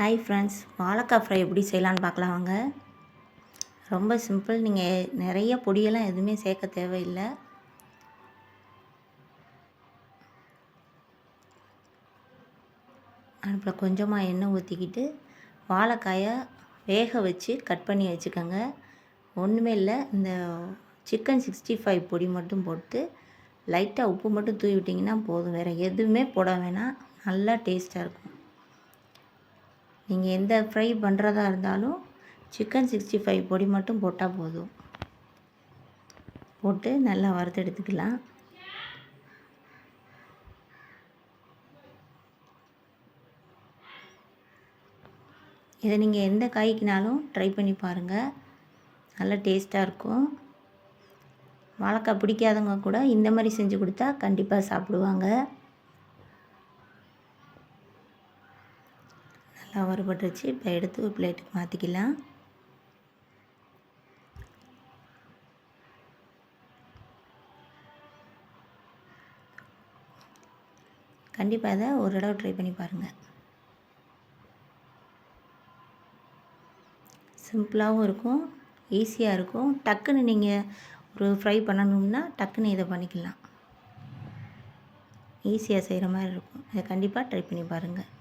Hi friends, வாழைக்காய் fry எப்படி செய்யலான்னு பார்க்கலாம் வாங்க. ரொம்ப சிம்பிள். நீங்கள் நிறைய பொடியெல்லாம் எதுவுமே சேர்க்க தேவையில்லை. அடுப்பில் கொஞ்சமாக எண்ணெய் ஊற்றிக்கிட்டு வாழைக்காயை வேக வச்சு கட் பண்ணி வச்சுக்கோங்க. ஒன்றுமே இல்லை, இந்த சிக்கன் 65 பொடி மட்டும் போட்டு லைட்டாக உப்பு மட்டும் தூவி விட்டிங்கன்னா போதும். வேறு எதுவுமே போட வேணாம். நல்லா டேஸ்ட்டாக இருக்கும். நீங்கள் எந்த ஃப்ரை பண்ணுறதா இருந்தாலும் சிக்கன் 65 பொடி மட்டும் போட்டால் போதும். போட்டு நல்லா வறுத்து எடுத்துக்கலாம். இதை நீங்கள் எந்த காய்க்குனாலும் ட்ரை பண்ணி பாருங்கள், நல்லா டேஸ்ட்டாக இருக்கும். வாழைக்காய் பிடிக்காதவங்க கூட இந்த மாதிரி செஞ்சு கொடுத்தா கண்டிப்பாக சாப்பிடுவாங்க. நல்லா வறுபட்டுருச்சு. இப்போ எடுத்து ஒரு பிளேட்டுக்கு மாற்றிக்கலாம். கண்டிப்பாக அதை ஒரு தடவை ட்ரை பண்ணி பாருங்கள். சிம்பிளாகவும் இருக்கும், ஈஸியாக இருக்கும். டக்குன்னு நீங்கள் ஒரு ஃப்ரை பண்ணணும்னா டக்குன்னு இதை பண்ணிக்கலாம். ஈஸியாக செய்கிற மாதிரி இருக்கும். இதை கண்டிப்பாக ட்ரை பண்ணி பாருங்கள்.